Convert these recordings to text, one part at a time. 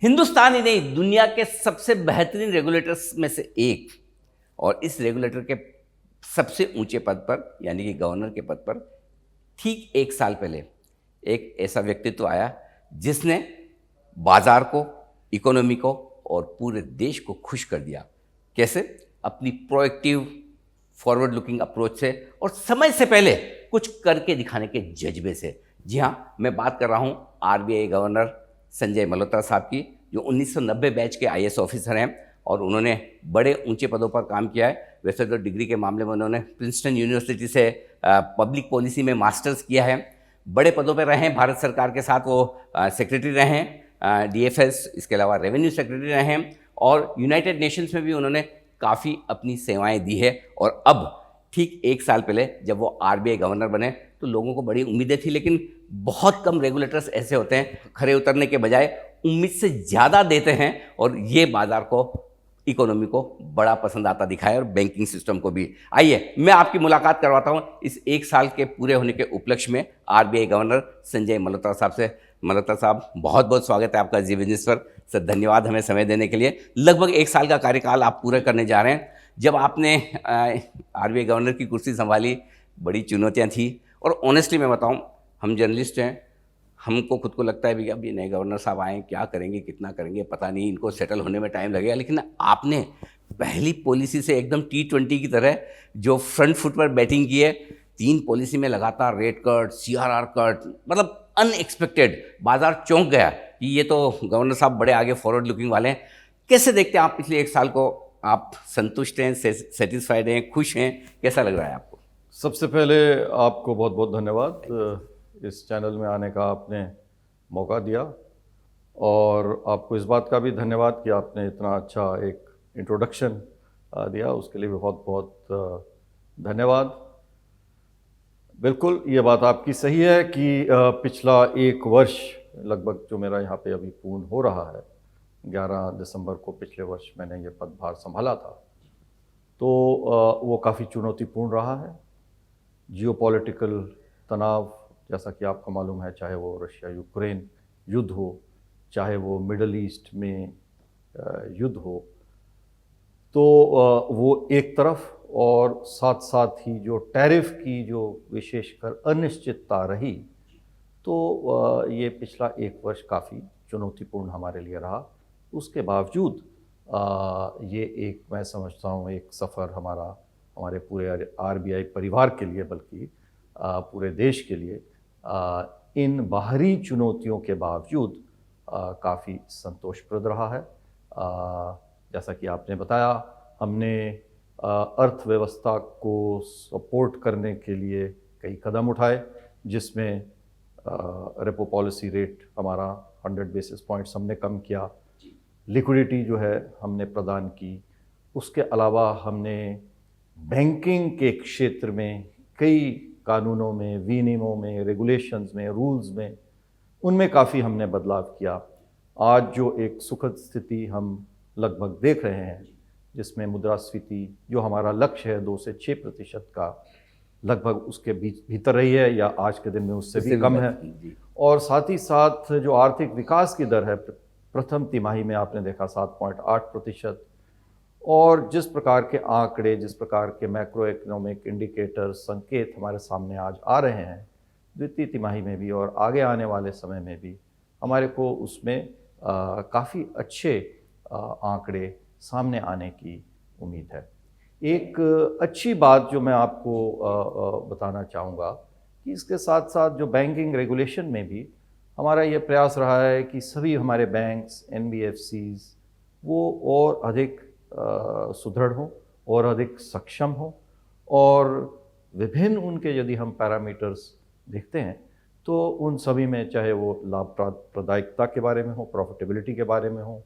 हिंदुस्तान ही नहीं, दुनिया के सबसे बेहतरीन रेगुलेटर्स में से एक, और इस रेगुलेटर के सबसे ऊंचे पद पर यानी कि गवर्नर के पद पर ठीक एक साल पहले एक ऐसा व्यक्तित्व आया जिसने बाजार को, इकोनॉमी को और पूरे देश को खुश कर दिया। कैसे? अपनी प्रोएक्टिव, फॉरवर्ड लुकिंग अप्रोच से और समय से पहले कुछ करके दिखाने के जज्बे से। जी हाँ, मैं बात कर रहा हूँ आरबीआई गवर्नर संजय मल्होत्रा साहब की, जो 1990 बैच के आईएएस ऑफिसर हैं और उन्होंने बड़े ऊंचे पदों पर काम किया है। वैसे तो डिग्री के मामले में उन्होंने प्रिंसटन यूनिवर्सिटी से पब्लिक पॉलिसी में मास्टर्स किया है। बड़े पदों पर रहे हैं, भारत सरकार के साथ वो सेक्रेटरी रहे हैं, डीएफएस, इसके अलावा रेवेन्यू सेक्रेटरी रहे हैं और यूनाइटेड नेशंस में भी उन्होंने काफ़ी अपनी सेवाएं दी है। और अब ठीक एक साल पहले जब वो आरबीआई गवर्नर बने तो लोगों को बड़ी उम्मीदें थी, लेकिन बहुत कम रेगुलेटर्स ऐसे होते हैं खरे उतरने के बजाय उम्मीद से ज़्यादा देते हैं, और ये बाजार को, इकोनॉमी को बड़ा पसंद आता दिखा है और बैंकिंग सिस्टम को भी। आइए मैं आपकी मुलाकात करवाता हूँ इस एक साल के पूरे होने के उपलक्ष्य में आरबीआई गवर्नर संजय मल्होत्रा साहब से। मल्होत्रा साहब, बहुत बहुत स्वागत है आपका जी बिजनेस पर। सर, धन्यवाद हमें समय देने के लिए। लगभग एक साल का कार्यकाल आप पूरा करने जा रहे हैं। जब आपने आरबीआई गवर्नर की कुर्सी संभाली, बड़ी चुनौतियाँ थी, और ऑनेस्टली मैं बताऊँ, हम जर्नलिस्ट हैं, हमको खुद को लगता है भी अब ये नए गवर्नर साहब आए, क्या करेंगे, कितना करेंगे, पता नहीं, इनको सेटल होने में टाइम लगेगा। लेकिन आपने पहली पॉलिसी से एकदम T20 की तरह जो फ्रंट फुट पर बैटिंग की है, 3 पॉलिसी में लगातार रेट कट, सीआरआर कट, मतलब अनएक्सपेक्टेड, बाजार चौंक गया कि ये तो गवर्नर साहब बड़े आगे फॉरवर्ड लुकिंग वाले हैं। कैसे देखते हैं आप पिछले एक साल को? आप संतुष्ट हैं, सेटिस्फाइड हैं, खुश हैं, कैसा लग रहा है आपको? सबसे पहले आपको बहुत बहुत धन्यवाद, इस चैनल में आने का आपने मौका दिया, और आपको इस बात का भी धन्यवाद कि आपने इतना अच्छा एक इंट्रोडक्शन दिया, उसके लिए भी बहुत बहुत धन्यवाद। बिल्कुल ये बात आपकी सही है कि पिछला एक वर्ष लगभग जो मेरा यहाँ पे अभी पूर्ण हो रहा है, 11 दिसंबर को पिछले वर्ष मैंने ये पदभार संभाला था, तो वो काफ़ी चुनौतीपूर्ण रहा है। जियोपॉलिटिकल तनाव, जैसा कि आपको मालूम है, चाहे वो रशिया यूक्रेन युद्ध हो, चाहे वो मिडल ईस्ट में युद्ध हो, तो वो एक तरफ, और साथ साथ ही जो टैरिफ की जो विशेषकर अनिश्चितता रही, तो ये पिछला एक वर्ष काफ़ी चुनौतीपूर्ण हमारे लिए रहा। उसके बावजूद ये एक, मैं समझता हूँ, एक सफ़र हमारे पूरे आरबीआई परिवार के लिए, बल्कि पूरे देश के लिए, इन बाहरी चुनौतियों के बावजूद काफ़ी संतोषप्रद रहा है। जैसा कि आपने बताया, हमने अर्थव्यवस्था को सपोर्ट करने के लिए कई कदम उठाए, जिसमें रेपो पॉलिसी रेट हमारा 100 बेसिस पॉइंट्स हमने कम किया, लिक्विडिटी जो है हमने प्रदान की। उसके अलावा हमने बैंकिंग के क्षेत्र में कई कानूनों में, विनियमों में, रेगुलेशंस में, रूल्स में, उनमें काफ़ी हमने बदलाव किया। आज जो एक सुखद स्थिति हम लगभग देख रहे हैं, जिसमें मुद्रास्फीति जो हमारा लक्ष्य है 2 से 6% का, लगभग उसके भीतर रही है, या आज के दिन में उससे भी कम है। और साथ ही साथ जो आर्थिक विकास की दर है, प्रथम तिमाही में आपने देखा 7.8%। और जिस प्रकार के आंकड़े, जिस प्रकार के मैक्रो इकोनॉमिक इंडिकेटर, संकेत हमारे सामने आज आ रहे हैं, द्वितीय तिमाही में भी और आगे आने वाले समय में भी हमारे को उसमें काफ़ी अच्छे आंकड़े सामने आने की उम्मीद है। एक अच्छी बात जो मैं आपको बताना चाहूँगा कि इसके साथ साथ जो बैंकिंग रेगुलेशन में भी हमारा ये प्रयास रहा है कि सभी हमारे बैंक्स, एनबीएफसीज, वो और अधिक सुदृढ़ हों और अधिक सक्षम हों, और विभिन्न उनके यदि हम पैरामीटर्स देखते हैं तो उन सभी में, चाहे वो लाभप्रदायिकता के बारे में हो, प्रॉफिटेबिलिटी के बारे में हो,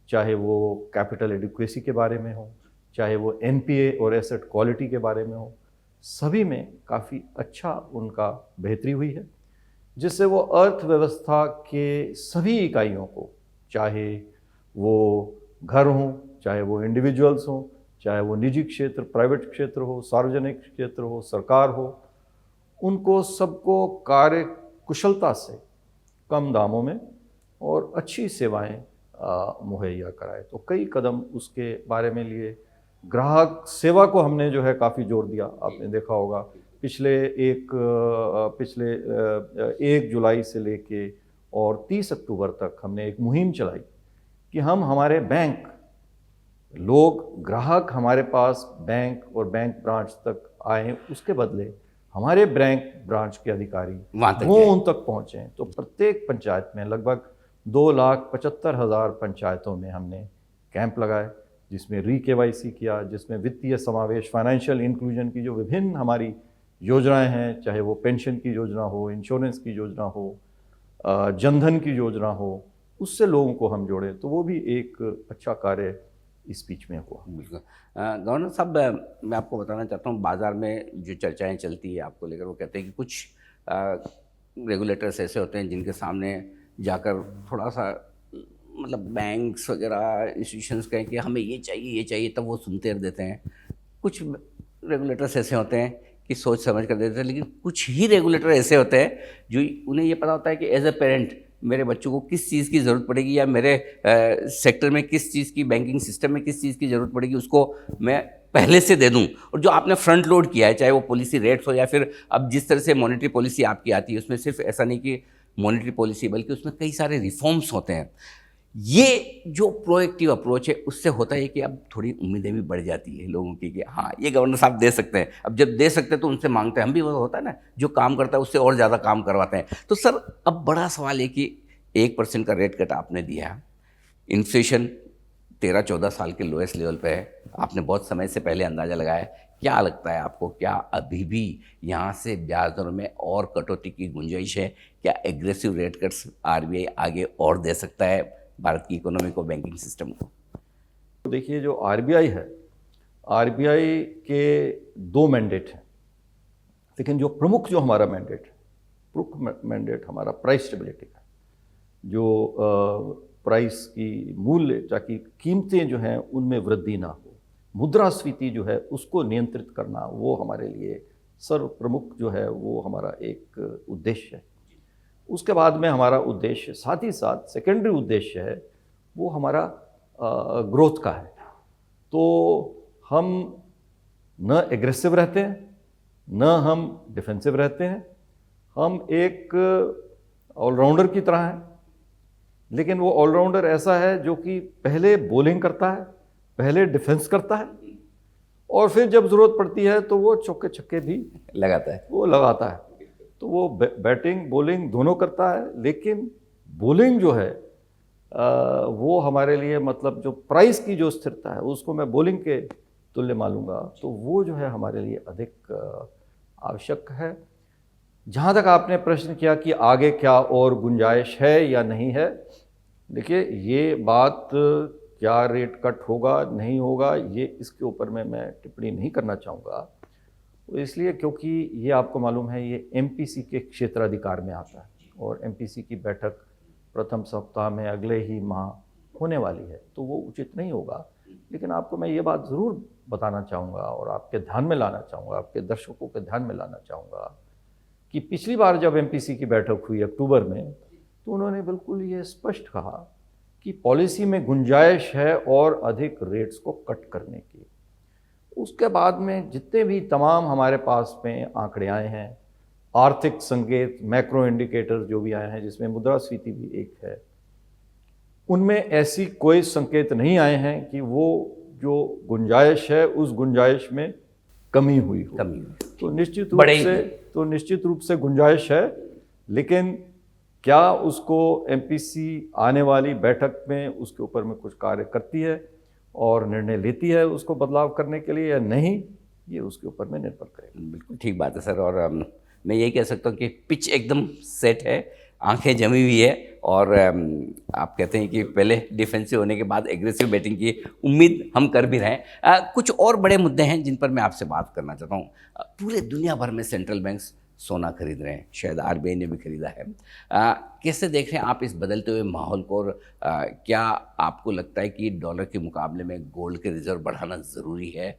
चाहे वो कैपिटल एडिक्वेसी के बारे में हो, चाहे वो एनपीए और एसेट क्वालिटी के बारे में हो, सभी में काफ़ी अच्छा उनका बेहतरी हुई है, जिससे वो अर्थव्यवस्था के सभी इकाइयों को, चाहे वो घर हों, चाहे वो इंडिविजुअल्स हों, चाहे वो निजी क्षेत्र, प्राइवेट क्षेत्र हो, सार्वजनिक क्षेत्र हो, सरकार हो, उनको सबको कार्य कुशलता से, कम दामों में और अच्छी सेवाएं मुहैया कराए। तो कई कदम उसके बारे में लिए। ग्राहक सेवा को हमने जो है काफ़ी जोर दिया। आपने देखा होगा पिछले 1 जुलाई से लेके और 30 अक्टूबर तक हमने एक मुहिम चलाई कि हम हमारे बैंक लोग ग्राहक हमारे पास बैंक और बैंक ब्रांच तक आए, उसके बदले हमारे बैंक ब्रांच के अधिकारी वहाँ तक वो जाएं। उन तक पहुँचे। तो प्रत्येक पंचायत में लगभग 2,75,000 पंचायतों में हमने कैंप लगाए, जिसमें KYC किया, जिसमें वित्तीय समावेश, फाइनेंशियल इंक्लूजन की जो विभिन्न हमारी योजनाएं हैं, चाहे वो पेंशन की योजना हो, इंश्योरेंस की योजना हो, जनधन की योजना हो, उससे लोगों को हम जोड़े। तो वो भी एक अच्छा कार्य इस बीच में हुआ। बिल्कुल। गवर्नर साहब, मैं आपको बताना चाहता हूँ, बाज़ार में जो चर्चाएं चलती है आपको लेकर, वो कहते हैं कि कुछ रेगुलेटर्स ऐसे होते हैं जिनके सामने जाकर थोड़ा सा मतलब बैंक्स वगैरह इंस्टीट्यूशंस कहें कि हमें ये चाहिए, तब वो सुनते रह देते हैं। कुछ रेगुलेटर्स ऐसे होते हैं कि सोच समझ कर देते हैं, लेकिन कुछ ही रेगुलेटर ऐसे होते हैं जो उन्हें ये पता होता है कि एज अ पेरेंट मेरे बच्चों को किस चीज़ की ज़रूरत पड़ेगी, या मेरे सेक्टर में किस चीज़ की, बैंकिंग सिस्टम में किस चीज़ की ज़रूरत पड़ेगी, उसको मैं पहले से दे दूं। और जो आपने फ्रंट लोड किया है, चाहे वो पॉलिसी रेट्स हो या फिर अब जिस तरह से मॉनेटरी पॉलिसी आपकी आती है, उसमें सिर्फ ऐसा नहीं कि मॉनेटरी पॉलिसी, बल्कि उसमें कई सारे रिफॉर्म्स होते हैं। ये जो प्रोएक्टिव अप्रोच है, उससे होता है कि अब थोड़ी उम्मीदें भी बढ़ जाती है लोगों की कि हाँ, ये गवर्नर साहब दे सकते हैं। अब जब दे सकते हैं तो उनसे मांगते हैं, हम भी, वो होता है ना, जो काम करता है उससे और ज़्यादा काम करवाते हैं। तो सर, अब बड़ा सवाल है कि 1% का रेट कट आपने दिया, इन्फ्लेशन 13-14 साल के लोएस्ट लेवल पे है, आपने बहुत समय से पहले अंदाज़ा लगाया। क्या लगता है आपको, क्या अभी भी यहाँ से ब्याज दरों में और कटौती की गुंजाइश है? क्या एग्रेसिव रेट कट्स RBI आगे और दे सकता है भारत की इकोनॉमी को, बैंकिंग सिस्टम को? तो देखिए, जो RBI है, RBI के 2 मैंडेट हैं, लेकिन जो प्रमुख जो हमारा मैंडेट है, प्रमुख मैंडेट हमारा प्राइस स्टेबिलिटी का, जो प्राइस की मूल्य, ताकि कीमतें जो हैं उनमें वृद्धि ना हो, मुद्रास्फीति जो है उसको नियंत्रित करना, वो हमारे लिए सर्व प्रमुख जो है वो हमारा एक उद्देश्य है। उसके बाद में हमारा उद्देश्य, साथ ही साथ सेकेंडरी उद्देश्य है, वो हमारा ग्रोथ का है। तो हम न एग्रेसिव रहते हैं, न हम डिफेंसिव रहते हैं, हम एक ऑलराउंडर की तरह हैं। लेकिन वो ऑलराउंडर ऐसा है जो कि पहले बॉलिंग करता है, पहले डिफेंस करता है, और फिर जब ज़रूरत पड़ती है तो वो चौके छक्के भी लगाता है, वो लगाता है। तो वो बैटिंग बॉलिंग दोनों करता है। लेकिन बॉलिंग जो है वो हमारे लिए, मतलब जो प्राइस की जो स्थिरता है, उसको मैं बॉलिंग के तुल्य मानूंगा। तो वो जो है हमारे लिए अधिक आवश्यक है। जहाँ तक आपने प्रश्न किया कि आगे क्या और गुंजाइश है या नहीं है, देखिए, ये बात क्या रेट कट होगा नहीं होगा, ये इसके ऊपर मैं टिप्पणी नहीं करना चाहूँगा। तो इसलिए क्योंकि ये आपको मालूम है, ये MPC के क्षेत्राधिकार में आता है, और MPC की बैठक प्रथम सप्ताह में अगले ही माह होने वाली है, तो वो उचित नहीं होगा। लेकिन आपको मैं ये बात ज़रूर बताना चाहूँगा और आपके ध्यान में लाना चाहूँगा, आपके दर्शकों के ध्यान में लाना चाहूँगा कि पिछली बार जब MPC की बैठक हुई अक्टूबर में, तो उन्होंने बिल्कुल ये स्पष्ट कहा कि पॉलिसी में गुंजाइश है और अधिक रेट्स को कट करने की। उसके बाद में जितने भी तमाम हमारे पास में आंकड़े आए हैं, आर्थिक संकेत, मैक्रो इंडिकेटर्स जो भी आए हैं, जिसमें मुद्रास्फीति भी एक है, उनमें ऐसी कोई संकेत नहीं आए हैं कि वो जो गुंजाइश है उस गुंजाइश में कमी हुई हो। तो निश्चित रूप से गुंजाइश है। लेकिन क्या उसको MPC आने वाली बैठक में उसके ऊपर में कुछ कार्य करती है और निर्णय लेती है उसको बदलाव करने के लिए या नहीं, ये उसके ऊपर में निर्भर करेगा। बिल्कुल ठीक बात है सर। और मैं यही कह सकता हूँ कि पिच एकदम सेट है, आंखें जमी हुई है, और आप कहते हैं कि पहले डिफेंसिव होने के बाद एग्रेसिव बैटिंग की उम्मीद हम कर भी रहे हैं। कुछ और बड़े मुद्दे हैं जिन पर मैं आपसे बात करना चाहता हूँ। पूरे दुनिया भर में सेंट्रल बैंक्स सोना खरीद रहे हैं, शायद RBI ने भी खरीदा है। कैसे देख रहे हैं आप इस बदलते हुए माहौल को, और क्या आपको लगता है कि डॉलर के मुकाबले में गोल्ड के रिजर्व बढ़ाना ज़रूरी है,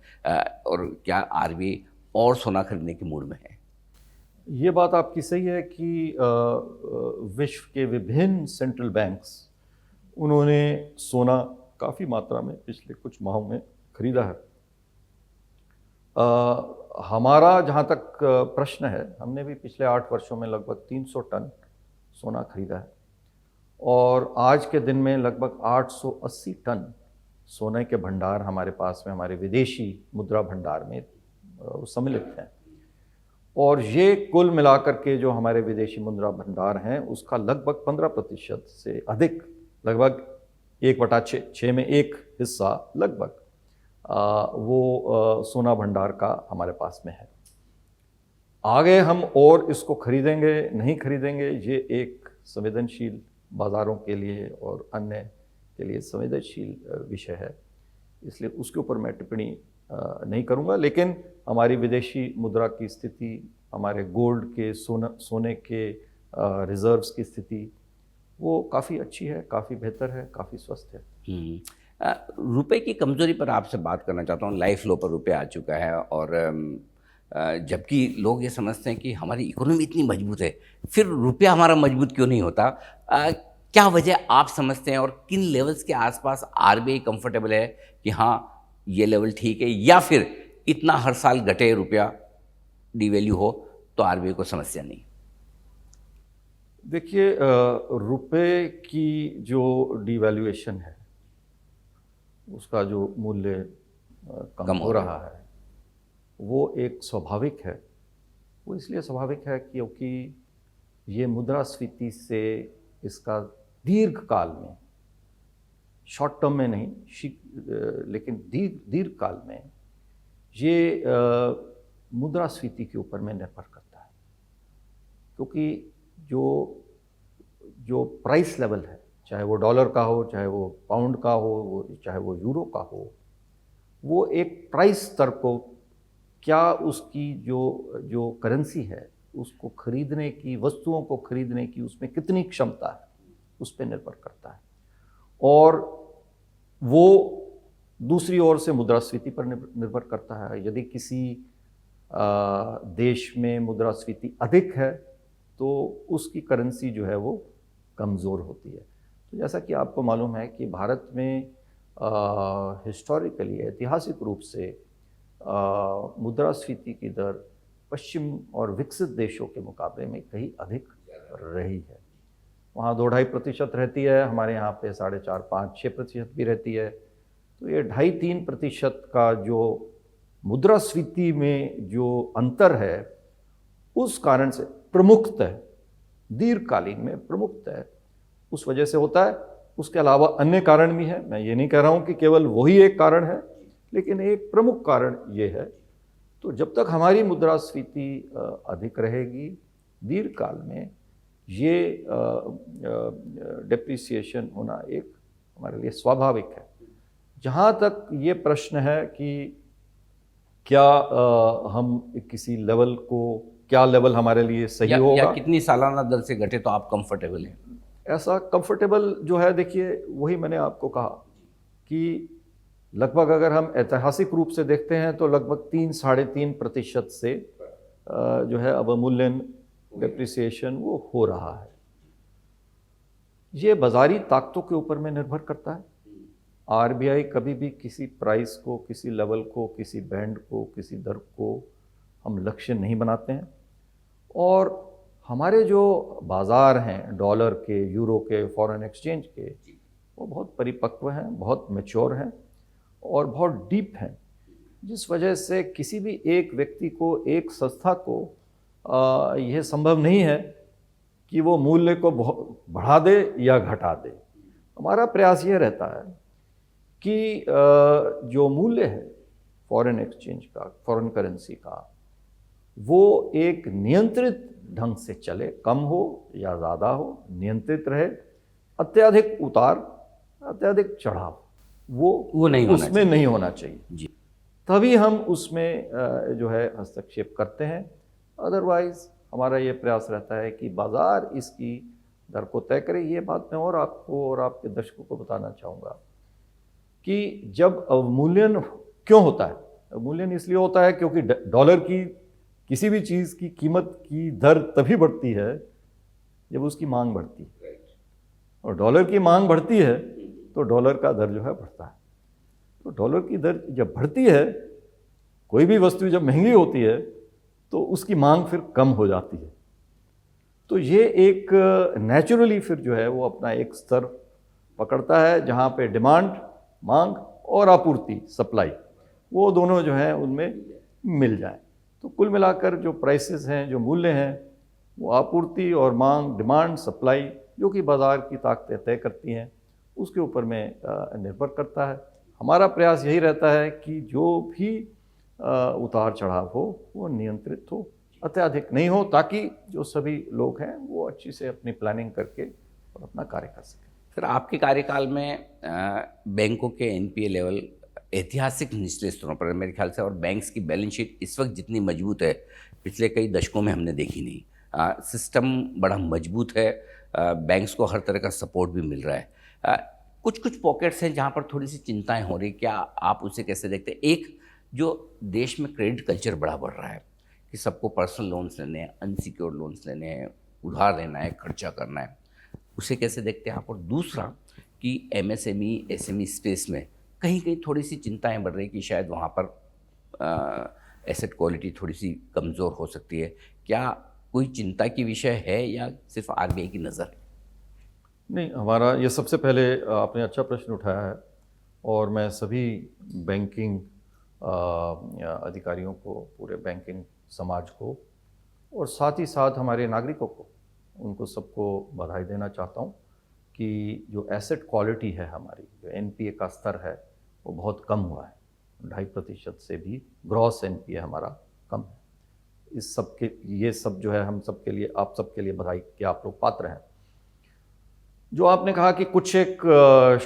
और क्या RBI और सोना खरीदने के मूड में है? ये बात आपकी सही है कि विश्व के विभिन्न सेंट्रल बैंक्स उन्होंने सोना काफ़ी मात्रा में पिछले कुछ माहों में खरीदा है। हमारा जहाँ तक प्रश्न है, हमने भी पिछले 8 वर्षों में लगभग 300 टन सोना खरीदा है और आज के दिन में लगभग 880 टन सोने के भंडार हमारे पास में, हमारे विदेशी मुद्रा भंडार में सम्मिलित हैं। और ये कुल मिलाकर के जो हमारे विदेशी मुद्रा भंडार हैं उसका लगभग 15% से अधिक, लगभग 1/6 में एक हिस्सा लगभग वो सोना भंडार का हमारे पास में है। आगे हम और इसको खरीदेंगे नहीं खरीदेंगे, ये एक संवेदनशील बाज़ारों के लिए और अन्य के लिए संवेदनशील विषय है, इसलिए उसके ऊपर मैं टिप्पणी नहीं करूंगा। लेकिन हमारी विदेशी मुद्रा की स्थिति, हमारे गोल्ड के सोने के रिजर्व्स की स्थिति वो काफ़ी अच्छी है, काफ़ी बेहतर है, काफ़ी स्वस्थ है। रुपए की कमज़ोरी पर आपसे बात करना चाहता हूँ। लाइफ लो पर रुपया आ चुका है और जबकि लोग ये समझते हैं कि हमारी इकोनॉमी इतनी मजबूत है, फिर रुपया हमारा मजबूत क्यों नहीं होता? क्या वजह आप समझते हैं और किन लेवल्स के आसपास आरबीआई कंफर्टेबल है कि हाँ ये लेवल ठीक है, या फिर इतना हर साल घटे रुपया, डिवैल्यू हो तो आरबीआई को समस्या नहीं? देखिए, रुपए की जो डिवैल्यूएशन है उसका जो मूल्य कम हो रहा है वो एक स्वाभाविक है। वो इसलिए स्वाभाविक है क्योंकि ये मुद्रास्फीति से इसका दीर्घ काल में, शॉर्ट टर्म में नहीं लेकिन दीर्घ काल में ये मुद्रास्फीति के ऊपर में निर्भर करता है। क्योंकि जो प्राइस लेवल है, चाहे वो डॉलर का हो, चाहे वो पाउंड का हो, चाहे वो यूरो का हो, वो एक प्राइस स्तर को, क्या उसकी जो करेंसी है उसको खरीदने की, वस्तुओं को खरीदने की उसमें कितनी क्षमता है, उस पर निर्भर करता है। और वो दूसरी ओर से मुद्रास्फीति पर निर्भर करता है। यदि किसी देश में मुद्रास्फीति अधिक है तो उसकी करेंसी जो है वो कमज़ोर होती है। तो जैसा कि आपको मालूम है कि भारत में हिस्टोरिकली, ऐतिहासिक रूप से मुद्रास्फीति की दर पश्चिम और विकसित देशों के मुकाबले में कहीं अधिक रही है। वहाँ 2-2.5% रहती है, हमारे यहाँ पे 4.5, 5, 6% भी रहती है। तो ये 2.5-3% का जो मुद्रास्फीति में जो अंतर है, उस कारण से प्रमुखतः दीर्घकालीन में प्रमुखतः उस वजह से होता है। उसके अलावा अन्य कारण भी है, मैं ये नहीं कह रहा हूँ कि केवल वही एक कारण है, लेकिन एक प्रमुख कारण ये है। तो जब तक हमारी मुद्रास्फीति अधिक रहेगी दीर्घकाल में, ये डेप्रिसिएशन होना एक हमारे लिए स्वाभाविक है। जहाँ तक ये प्रश्न है कि क्या हम किसी लेवल को, क्या लेवल हमारे लिए सही होगा या कितनी सालाना दर से घटे तो आप कंफर्टेबल हैं? ऐसा कंफर्टेबल जो है, देखिए वही मैंने आपको कहा कि लगभग अगर हम ऐतिहासिक रूप से देखते हैं तो लगभग 3-3.5% से जो है अवमूल्यन, डेप्रिसिएशन वो हो रहा है। ये बाजारी ताकतों के ऊपर में निर्भर करता है। आरबीआई कभी भी किसी प्राइस को, किसी लेवल को, किसी बैंड को, किसी दर को हम लक्ष्य नहीं बनाते हैं। और हमारे जो बाज़ार हैं डॉलर के, यूरो के, फॉरेन एक्सचेंज के, वो बहुत परिपक्व हैं, बहुत मैच्योर हैं और बहुत डीप हैं, जिस वजह से किसी भी एक व्यक्ति को, एक संस्था को यह संभव नहीं है कि वो मूल्य को बढ़ा दे या घटा दे। हमारा प्रयास ये रहता है कि जो मूल्य है फॉरेन एक्सचेंज का, फॉरेन करेंसी का, वो एक नियंत्रित ढंग से चले, कम हो या ज़्यादा हो, नियंत्रित रहे। अत्यधिक उतार, अत्यधिक चढ़ाव वो नहीं होना उसमें नहीं होना चाहिए जी। तभी हम उसमें जो है हस्तक्षेप करते हैं। अदरवाइज हमारा ये प्रयास रहता है कि बाज़ार इसकी दर को तय करे। ये बात मैं और आपको और आपके दर्शकों को बताना चाहूँगा कि जब अवमूल्यन क्यों होता है, अवमूल्यन इसलिए होता है क्योंकि डॉलर की, किसी भी चीज़ की कीमत की दर तभी बढ़ती है जब उसकी मांग बढ़ती है। और डॉलर की मांग बढ़ती है तो डॉलर का दर जो है बढ़ता है। तो डॉलर की दर जब बढ़ती है, कोई भी वस्तु जब महंगी होती है तो उसकी मांग फिर कम हो जाती है। तो ये एक नेचुरली फिर जो है वो अपना एक स्तर पकड़ता है जहाँ पे डिमांड, मांग और आपूर्ति, सप्लाई, वो दोनों जो हैं उनमें मिल जाए। तो कुल मिलाकर जो प्राइसेस हैं, जो मूल्य हैं, वो आपूर्ति और मांग, डिमांड, सप्लाई, जो कि बाज़ार की ताकतें तय करती हैं, उसके ऊपर में निर्भर करता है। हमारा प्रयास यही रहता है कि जो भी उतार चढ़ाव हो वो नियंत्रित हो, अत्यधिक नहीं हो, ताकि जो सभी लोग हैं वो अच्छी से अपनी प्लानिंग करके और अपना कार्य कर सकें। सर, आपके कार्यकाल में बैंकों के एनपीए लेवल ऐतिहासिक निचले स्तरों पर मेरे ख्याल से, और बैंक्स की बैलेंस शीट इस वक्त जितनी मजबूत है पिछले कई दशकों में हमने देखी नहीं। सिस्टम बड़ा मजबूत है, बैंक्स को हर तरह का सपोर्ट भी मिल रहा है। कुछ कुछ पॉकेट्स हैं जहाँ पर थोड़ी सी चिंताएं हो रही, क्या आप उसे कैसे देखते हैं? एक, जो देश में क्रेडिट कल्चर बड़ा बढ़ रहा है कि सबको पर्सनल लोन्स लेने हैं, अनसिक्योर्ड लोन्स लेने हैं, उधार लेना है, खर्चा करना है, उसे कैसे देखते हैं आप? और दूसरा कि एमएसएमई, एसएमई स्पेस में कहीं कहीं थोड़ी सी चिंताएं बढ़ रही कि शायद वहाँ पर एसेट क्वालिटी थोड़ी सी कमज़ोर हो सकती है। क्या कोई चिंता की विषय है या सिर्फ आरबीआई की नज़र? नहीं, हमारा ये सबसे पहले आपने अच्छा प्रश्न उठाया है, और मैं सभी बैंकिंग अधिकारियों को, पूरे बैंकिंग समाज को, और साथ ही साथ हमारे नागरिकों को, उनको सबको बधाई देना चाहता हूँ कि जो एसेट क्वालिटी है हमारी, जो एनपीए का स्तर है वो बहुत कम हुआ है। 2.5% से भी ग्रॉस एनपीए हमारा कम है। इस सब के, ये सब जो है हम सब के लिए, आप सब के लिए बधाई के आप लोग पात्र हैं। जो आपने कहा कि कुछ एक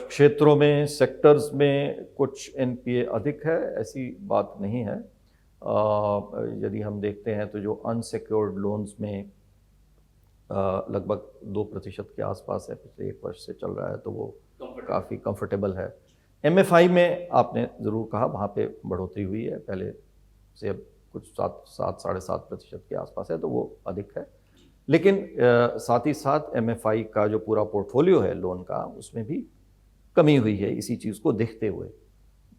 क्षेत्रों में, सेक्टर्स में कुछ एनपीए अधिक है, ऐसी बात नहीं है। यदि हम देखते हैं तो जो अनसिक्योर्ड लोन्स में लगभग 2% के आसपास है, पिछले 1 वर्ष से चल रहा है, तो वो काफ़ी कंफर्टेबल है। एमएफआई में आपने ज़रूर कहा, वहाँ पे बढ़ोतरी हुई है, पहले से अब कुछ 7-7.5% के आसपास है, तो वो अधिक है। लेकिन साथ ही साथ एमएफआई का जो पूरा पोर्टफोलियो है लोन का, उसमें भी कमी हुई है इसी चीज़ को देखते हुए।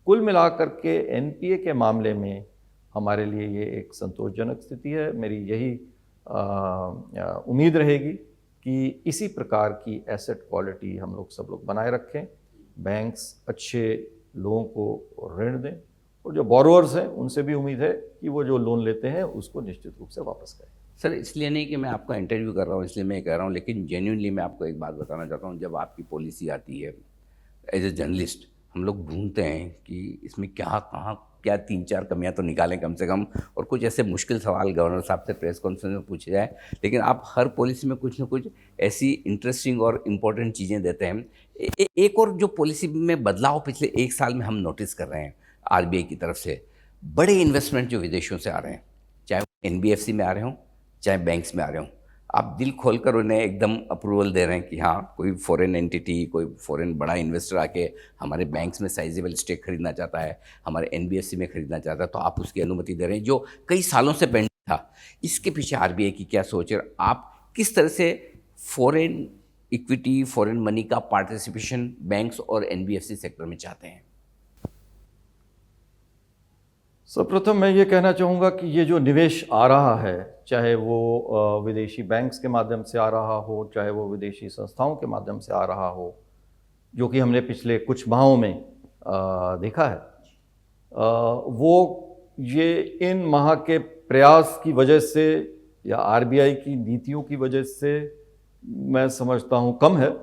कुल मिलाकर के एनपीए के मामले में हमारे लिए ये एक संतोषजनक स्थिति है। मेरी यही उम्मीद रहेगी कि इसी प्रकार की एसेट क्वालिटी हम लोग सब लोग बनाए रखें, बैंक्स अच्छे लोगों को ऋण दें, और जो बोरोअर्स हैं उनसे भी उम्मीद है कि वो जो लोन लेते हैं उसको निश्चित रूप से वापस करें। सर, इसलिए नहीं कि मैं आपका इंटरव्यू कर रहा हूँ इसलिए मैं कह रहा हूँ, लेकिन जेन्युइनली मैं आपको एक बात बताना चाहता हूँ। जब आपकी पॉलिसी आती है, एज ए जर्नलिस्ट हम लोग ढूंढते हैं कि इसमें क्या, कहाँ क्या 3-4 कमियां तो निकालें कम से कम, और कुछ ऐसे मुश्किल सवाल गवर्नर साहब से प्रेस कॉन्फ्रेंस में पूछे जाए। लेकिन आप हर पॉलिसी में कुछ ना कुछ ऐसी इंटरेस्टिंग और इम्पोर्टेंट चीज़ें देते हैं। एक और जो पॉलिसी में बदलाव पिछले 1 साल में हम नोटिस कर रहे हैं आरबीआई की तरफ से, बड़े इन्वेस्टमेंट जो विदेशों से आ रहे हैं, चाहे एनबीएफसी में आ रहे हों, चाहे बैंक्स में आ रहे हों, आप दिल खोलकर उन्हें एकदम अप्रूवल दे रहे हैं कि हाँ, कोई फॉरेन एंटिटी, कोई फॉरेन बड़ा इन्वेस्टर आके हमारे बैंक्स में साइजेबल स्टेक खरीदना चाहता है, हमारे एनबीएफसी में खरीदना चाहता है, तो आप उसकी अनुमति दे रहे हैं, जो कई सालों से पेंडिंग था। इसके पीछे आरबीआई की क्या सोच है? आप किस तरह से फॉरेन इक्विटी, फॉरेन मनी का पार्टिसिपेशन बैंक्स और एनबीएफसी सेक्टर में चाहते हैं? सर्वप्रथम मैं ये कहना चाहूँगा कि ये जो निवेश आ रहा है, चाहे वो विदेशी बैंक्स के माध्यम से आ रहा हो, चाहे वो विदेशी संस्थाओं के माध्यम से आ रहा हो, जो कि हमने पिछले कुछ माहों में देखा है, वो ये इन माह के प्रयास की वजह से या आरबीआई की नीतियों की वजह से मैं समझता हूँ कम है,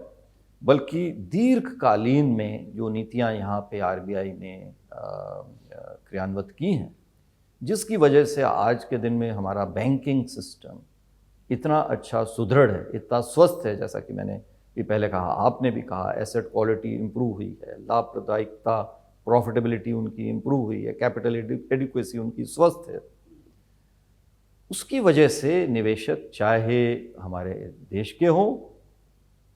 बल्कि दीर्घकालीन में जो नीतियाँ यहाँ पे आरबीआई ने क्रियान्वित की हैं, जिसकी वजह से आज के दिन में हमारा बैंकिंग सिस्टम इतना अच्छा सुदृढ़ है, इतना स्वस्थ है। जैसा कि मैंने भी पहले कहा, आपने भी कहा, एसेट क्वालिटी इम्प्रूव हुई है, लाभप्रदायिकता, प्रॉफिटेबिलिटी उनकी इम्प्रूव हुई है, कैपिटल एडिक्वेसी उनकी स्वस्थ है। उसकी वजह से निवेशक, चाहे हमारे देश के हों,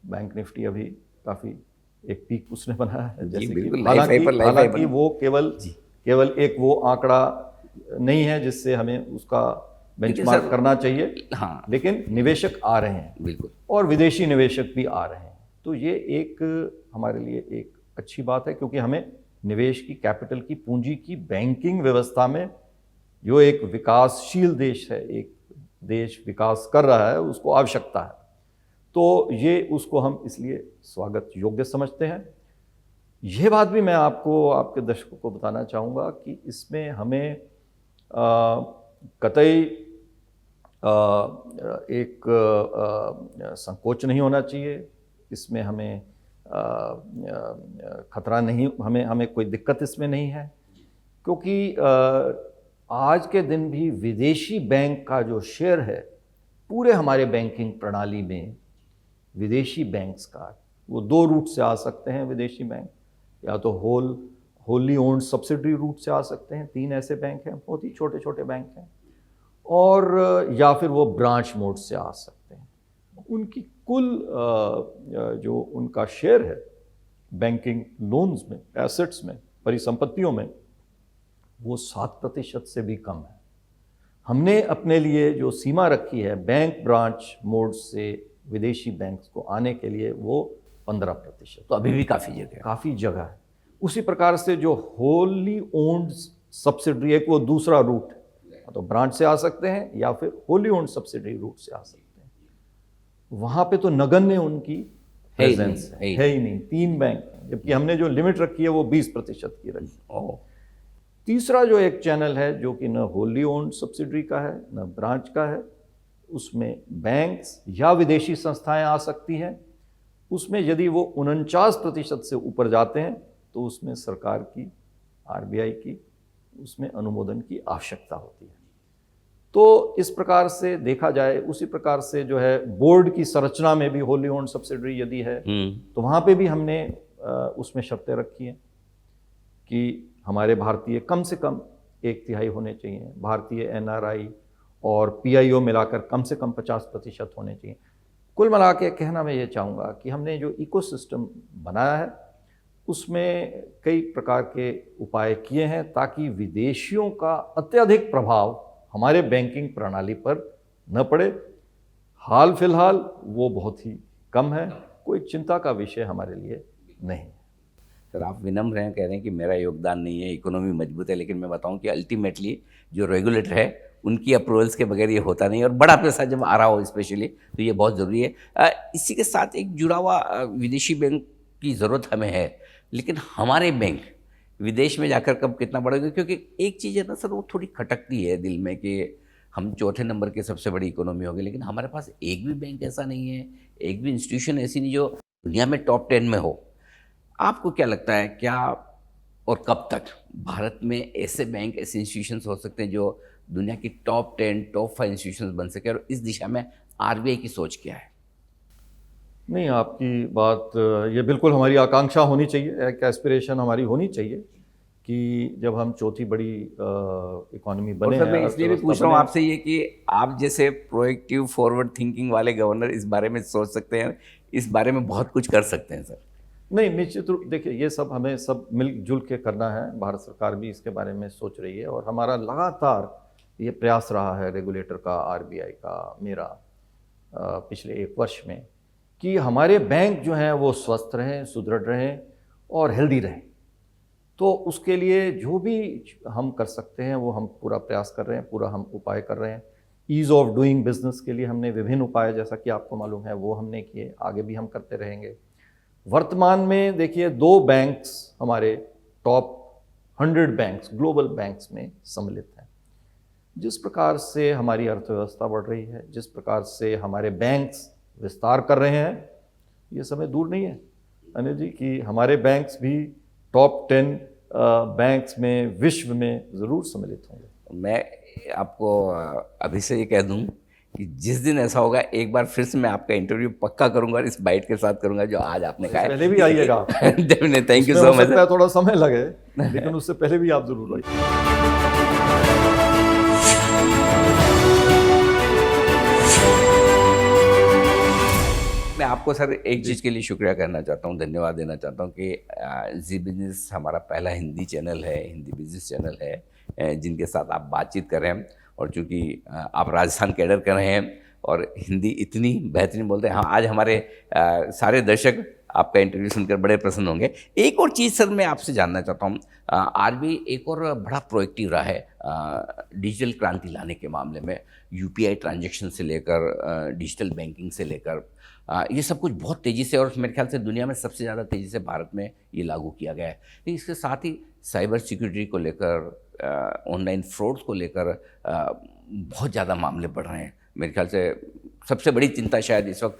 बैंक निफ्टी अभी काफ़ी एक पीक उसने बनाया है, जैसे कि हालांकि वो केवल एक वो आंकड़ा नहीं है जिससे हमें उसका बेंचमार्क करना चाहिए। हाँ, लेकिन निवेशक आ रहे हैं, बिल्कुल, और विदेशी निवेशक भी आ रहे हैं। तो ये एक हमारे लिए एक अच्छी बात है, क्योंकि हमें निवेश की, कैपिटल की, पूंजी की बैंकिंग व्यवस्था में, जो एक विकासशील देश है, एक देश विकास कर रहा है, उसको आवश्यकता है। तो ये उसको हम इसलिए स्वागत योग्य समझते हैं। यह बात भी मैं आपको, आपके दर्शकों को बताना चाहूँगा कि इसमें हमें कतई एक संकोच नहीं होना चाहिए, इसमें हमें खतरा नहीं, हमें कोई दिक्कत इसमें नहीं है, क्योंकि आज के दिन भी विदेशी बैंक का जो शेयर है पूरे हमारे बैंकिंग प्रणाली में, विदेशी बैंक्स का, वो 2 रूट से आ सकते हैं विदेशी बैंक, या तो होली ओन्ड सब्सिडरी रूट से आ सकते हैं, 3 ऐसे बैंक हैं, बहुत ही छोटे छोटे बैंक हैं, और या फिर वो ब्रांच मोड से आ सकते हैं। उनकी कुल जो उनका शेयर है बैंकिंग लोन्स में, एसेट्स में, परिसंपत्तियों में, वो 7% से भी कम है। हमने अपने लिए जो सीमा रखी है बैंक ब्रांच मोड से विदेशी बैंक्स को आने के लिए, वो 15%। तो अभी भी काफ़ी जगह है। उसी प्रकार से जो होली ओन्ड सब्सिडरी, एक वो दूसरा रूट है, तो ब्रांच से आ सकते हैं या फिर होली ओन्ड सब्सिडरी रूट से आ सकते हैं। वहाँ पे तो नगण्य उनकी प्रेजेंस है ही नहीं, 3 बैंक हैं, जबकि हमने जो लिमिट रखी है वो 20% की रखी। तीसरा जो एक चैनल है जो कि न होली ओन्ड सब्सिडरी का है न ब्रांच का है, उसमें बैंक्स या विदेशी संस्थाएं आ सकती हैं। उसमें यदि वो 49% से ऊपर जाते हैं तो उसमें सरकार की, आरबीआई की, उसमें अनुमोदन की आवश्यकता होती है। तो इस प्रकार से देखा जाए, उसी प्रकार से जो है बोर्ड की संरचना में भी होली ओन्ड सब्सिडरी यदि है तो वहाँ पे भी हमने उसमें शर्तें रखी हैं कि हमारे भारतीय कम से कम 1/3 होने चाहिए, भारतीय एनआरआई और पीआईओ मिलाकर कम से कम 50% होने चाहिए। कुल मिला के कहना मैं ये चाहूँगा कि हमने जो इकोसिस्टम बनाया है उसमें कई प्रकार के उपाय किए हैं ताकि विदेशियों का अत्यधिक प्रभाव हमारे बैंकिंग प्रणाली पर न पड़े। हाल फिलहाल वो बहुत ही कम है, कोई चिंता का विषय हमारे लिए नहीं। सर, आप विनम्र हैं, कह रहे हैं कि मेरा योगदान नहीं है, इकोनॉमी मजबूत है, लेकिन मैं बताऊं कि अल्टीमेटली जो रेगुलेटर है उनकी अप्रूवल्स के बगैर ये होता नहीं, और बड़ा पैसा जब आ रहा हो स्पेशली तो ये बहुत ज़रूरी है। इसी के साथ एक जुड़ा हुआ विदेशी बैंक की ज़रूरत हमें है, लेकिन हमारे बैंक विदेश में जाकर कब कितना बढ़ेगा, क्योंकि एक चीज़ है ना सर, वो थोड़ी खटकती है दिल में कि हम 4थे नंबर के सबसे बड़ी इकोनॉमी हो गई, लेकिन हमारे पास एक भी बैंक ऐसा नहीं है, एक भी इंस्टीट्यूशन ऐसी नहीं जो दुनिया में टॉप 10 में हो। आपको क्या लगता है, क्या और कब तक भारत में ऐसे बैंक, ऐसे इंस्टीट्यूशंस हो सकते हैं जो दुनिया की टॉप 10, टॉप 5 इंस्टीट्यूशंस बन सके, और इस दिशा में आरबीआई की सोच क्या है? नहीं, आपकी बात, ये बिल्कुल हमारी आकांक्षा होनी चाहिए, एक एस्पिरेशन हमारी होनी चाहिए कि जब हम 4थी बड़ी इकोनॉमी बने हैं। मैं इसलिए भी पूछ रहा हूँ आपसे ये कि आप जैसे प्रोएक्टिव, फॉरवर्ड थिंकिंग वाले गवर्नर इस बारे में सोच सकते हैं, इस बारे में बहुत कुछ कर सकते हैं सर। नहीं, निश्चित रूप, देखिए ये सब हमें सब मिलजुल के करना है। भारत सरकार भी इसके बारे में सोच रही है और हमारा लगातार ये प्रयास रहा है रेगुलेटर का, आरबीआई का, मेरा पिछले 1 वर्ष में, कि हमारे बैंक जो हैं वो स्वस्थ रहें, सुदृढ़ रहें और हेल्दी रहें। तो उसके लिए जो भी हम कर सकते हैं वो हम पूरा प्रयास कर रहे हैं, पूरा हम उपाय कर रहे हैं। ईज़ ऑफ डूइंग बिजनेस के लिए हमने विभिन्न उपाय, जैसा कि आपको मालूम है, वो हमने किए, आगे भी हम करते रहेंगे। वर्तमान में देखिए 2 बैंक्स हमारे टॉप 100 बैंक्स, ग्लोबल बैंक्स में सम्मिलित हैं। जिस प्रकार से हमारी अर्थव्यवस्था बढ़ रही है, जिस प्रकार से हमारे बैंक्स विस्तार कर रहे हैं, ये समय दूर नहीं है अनिल जी कि हमारे बैंक्स भी टॉप 10 बैंक्स में, विश्व में ज़रूर सम्मिलित होंगे। मैं आपको अभी से ये कह दूं कि जिस दिन ऐसा होगा एक बार फिर से मैं आपका इंटरव्यू पक्का करूंगा और इस बाइट के साथ करूंगा जो आज आपने कहा है। पहले भी आइएगा। Thank you so much. थोड़ा समय लगे लेकिन उससे पहले भी आप जरूर आइए। मैं आपको सर एक चीज़ के लिए शुक्रिया करना चाहता हूँ, धन्यवाद देना चाहता हूँ कि जी बिजनेस हमारा पहला हिंदी चैनल है, हिंदी बिजनेस चैनल है जिनके साथ आप बातचीत कर रहे हैं। और चूँकि आप राजस्थान कैडर कर रहे हैं और हिंदी इतनी बेहतरीन बोलते हैं, हाँ, आज हमारे सारे दर्शक आपका इंटरव्यू सुनकर बड़े प्रसन्न होंगे। एक और चीज़ सर मैं आपसे जानना चाहता हूँ, आरबीआई एक और बड़ा प्रोएक्टिव रहा है डिजिटल क्रांति लाने के मामले में। यूपीआई ट्रांजैक्शन से लेकर डिजिटल बैंकिंग से लेकर ये सब कुछ बहुत तेज़ी से, और मेरे ख्याल से दुनिया में सबसे ज़्यादा तेज़ी से भारत में ये लागू किया गया है। लेकिन इसके साथ ही साइबर सिक्योरिटी को लेकर, ऑनलाइन फ्रॉड्स को लेकर बहुत ज़्यादा मामले बढ़ रहे हैं। मेरे ख्याल से सबसे बड़ी चिंता शायद इस वक्त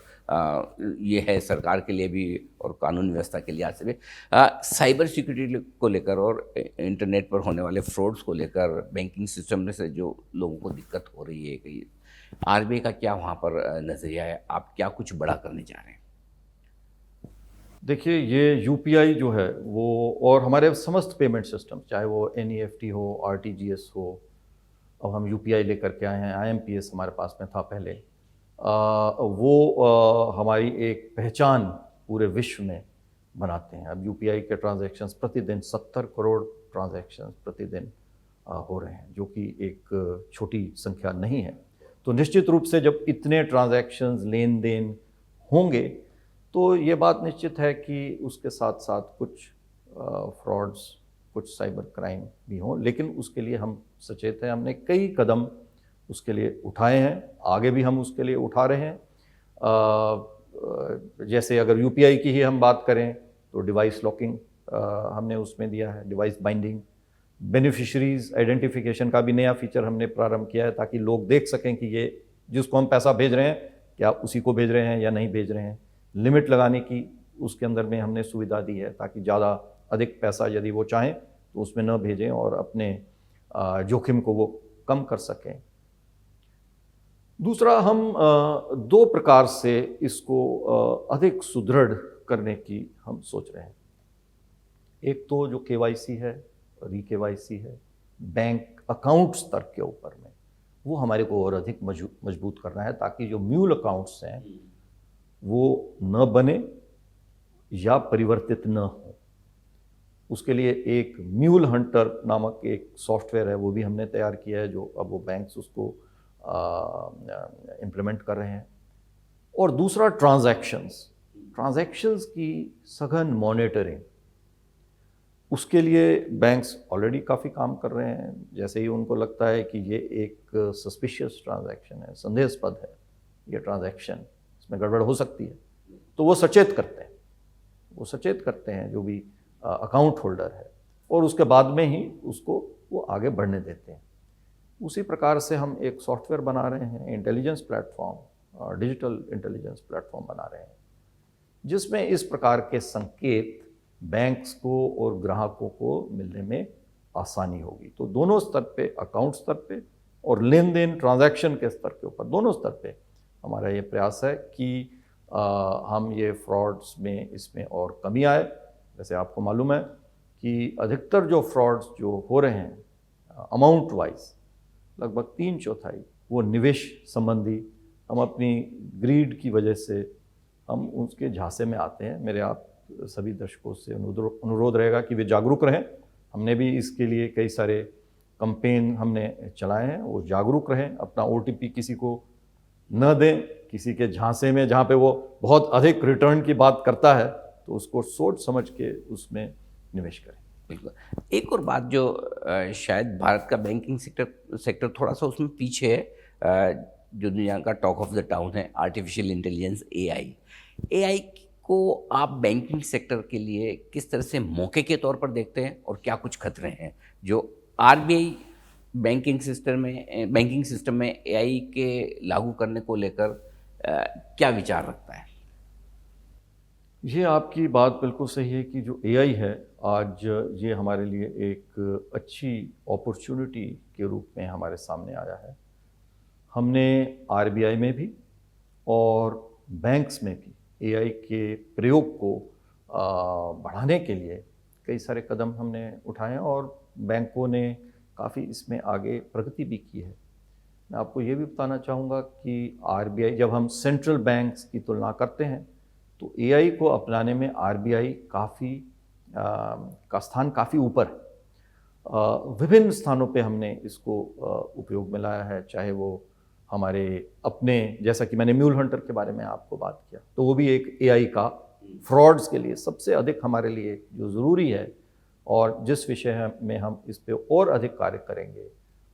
ये है सरकार के लिए भी और कानून व्यवस्था के लिहाज से भी, साइबर सिक्योरिटी को लेकर और इंटरनेट पर होने वाले फ्रॉड्स को लेकर, बैंकिंग सिस्टम में से जो लोगों को दिक्कत हो रही है, कि आरबीआई का क्या वहाँ पर नज़रिया है, आप क्या कुछ बड़ा करने जा रहे हैं? देखिए, ये यूपीआई जो है वो, और हमारे समस्त पेमेंट सिस्टम, चाहे वो एनईएफटी हो, आरटीजीएस हो, अब हम यूपीआई लेकर के आए हैं, आईएमपीएस हमारे पास में था पहले, वो हमारी एक पहचान पूरे विश्व में बनाते हैं। अब यूपीआई के ट्रांजैक्शंस प्रतिदिन 70 करोड़ ट्रांजैक्शंस प्रतिदिन हो रहे हैं, जो कि एक छोटी संख्या नहीं है। तो निश्चित रूप से जब इतने ट्रांजैक्शंस, लेन देन होंगे, तो ये बात निश्चित है कि उसके साथ साथ कुछ फ्रॉड्स, कुछ साइबर क्राइम भी हों, लेकिन उसके लिए हम सचेत हैं। हमने कई कदम उसके लिए उठाए हैं, आगे भी हम उसके लिए उठा रहे हैं। जैसे अगर यूपीआई की ही हम बात करें तो डिवाइस लॉकिंग हमने उसमें दिया है, डिवाइस बाइंडिंग, बेनिफिशरीज आइडेंटिफिकेशन का भी नया फीचर हमने प्रारंभ किया है, ताकि लोग देख सकें कि ये जिसको हम पैसा भेज रहे हैं क्या उसी को भेज रहे हैं या नहीं भेज रहे हैं। लिमिट लगाने की उसके अंदर में हमने सुविधा दी है, ताकि ज़्यादा अधिक पैसा यदि वो चाहें तो उसमें न भेजें और अपने जोखिम को वो कम कर सकें। दूसरा, हम दो प्रकार से इसको अधिक सुदृढ़ करने की हम सोच रहे हैं। एक तो जो केवाईसी है, रीकेवाईसी है, बैंक अकाउंट स्तर के ऊपर में, वो हमारे को और अधिक मजबूत करना है, ताकि जो म्यूल अकाउंट्स हैं वो न बने या परिवर्तित न हो। उसके लिए एक म्यूल हंटर नामक एक सॉफ्टवेयर है, वो भी हमने तैयार किया है, जो अब वो बैंक्स उसको इम्प्लीमेंट कर रहे हैं। और दूसरा, ट्रांजैक्शंस की सघन मॉनिटरिंग, उसके लिए बैंक्स ऑलरेडी काफ़ी काम कर रहे हैं। जैसे ही उनको लगता है कि ये एक सस्पिशियस ट्रांजैक्शन है, संदेहास्पद है ये ट्रांजैक्शन, इसमें गड़बड़ हो सकती है, तो वो सचेत करते हैं जो भी अकाउंट होल्डर है, और उसके बाद में ही उसको वो आगे बढ़ने देते हैं। उसी प्रकार से हम एक सॉफ्टवेयर बना रहे हैं, intelligence platform, digital intelligence platform बना रहे हैं, जिसमें इस प्रकार के संकेत बैंक्स को और ग्राहकों को मिलने में आसानी होगी। तो दोनों स्तर पे, अकाउंट स्तर पे और लेन देन ट्रांजैक्शन के स्तर के ऊपर, दोनों स्तर पे हमारा ये प्रयास है कि हम ये फ्रॉड्स में, इसमें और कमी आए। जैसे आपको मालूम है कि अधिकतर जो फ्रॉड्स जो हो रहे हैं अमाउंट वाइज, लगभग 3/4 वो निवेश संबंधी, हम अपनी ग्रीड की वजह से हम उसके झांसे में आते हैं। मेरे आप सभी दर्शकों से अनुरोध रहेगा कि वे जागरूक रहें। हमने भी इसके लिए कई सारे कैंपेन हमने चलाए हैं, वो जागरूक रहें, अपना ओटीपी किसी को न दें, किसी के झांसे में, जहाँ पे वो बहुत अधिक रिटर्न की बात करता है, तो उसको सोच समझ के उसमें निवेश करें। बिल्कुल। एक और बात जो शायद भारत का बैंकिंग सेक्टर थोड़ा सा उसमें पीछे है, जो दुनिया का टॉक ऑफ द टाउन है, आर्टिफिशियल इंटेलिजेंस, एआई को आप बैंकिंग सेक्टर के लिए किस तरह से मौके के तौर पर देखते हैं, और क्या कुछ खतरे हैं जो आरबीआई बैंकिंग सिस्टम में एआई के लागू करने को लेकर क्या विचार रखता है? ये आपकी बात बिल्कुल सही है कि जो एआई है आज, ये हमारे लिए एक अच्छी अपॉर्चुनिटी के रूप में हमारे सामने आया है। हमने आरबीआई में भी और बैंक्स में भी एआई के प्रयोग को बढ़ाने के लिए कई सारे कदम हमने उठाए हैं, और बैंकों ने काफ़ी इसमें आगे प्रगति भी की है। मैं आपको ये भी बताना चाहूँगा कि आरबीआई, जब हम सेंट्रल बैंक्स की तुलना करते हैं, तो एआई को अपनाने में आरबीआई का स्थान काफ़ी ऊपर है। विभिन्न स्थानों पे हमने इसको उपयोग में लाया है, चाहे वो हमारे अपने, जैसा कि मैंने म्यूल हंटर के बारे में आपको बात किया, तो वो भी एक एआई का फ्रॉड्स के लिए सबसे अधिक हमारे लिए जो ज़रूरी है और जिस विषय में हम इस पे और अधिक कार्य करेंगे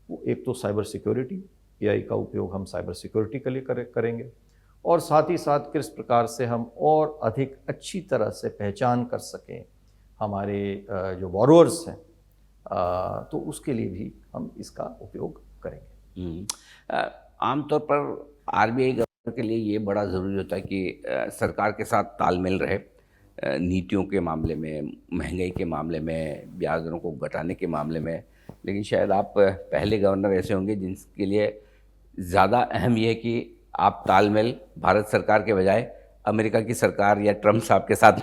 वो एक तो साइबर सिक्योरिटी, एआई का उपयोग हम साइबर सिक्योरिटी के लिए करेंगे और साथ ही साथ किस प्रकार से हम और अधिक अच्छी तरह से पहचान कर सकें हमारे जो बोरोअर्स हैं, तो उसके लिए भी हम इसका उपयोग करेंगे। आमतौर पर आरबीआई गवर्नर के लिए ये बड़ा ज़रूरी होता है कि सरकार के साथ तालमेल रहे, नीतियों के मामले में, महंगाई के मामले में, ब्याज दरों को घटाने के मामले में। लेकिन शायद आप पहले गवर्नर ऐसे होंगे जिनके लिए ज़्यादा अहम ये है कि आप तालमेल भारत सरकार के बजाय अमेरिका की सरकार या ट्रम्प साहब के साथ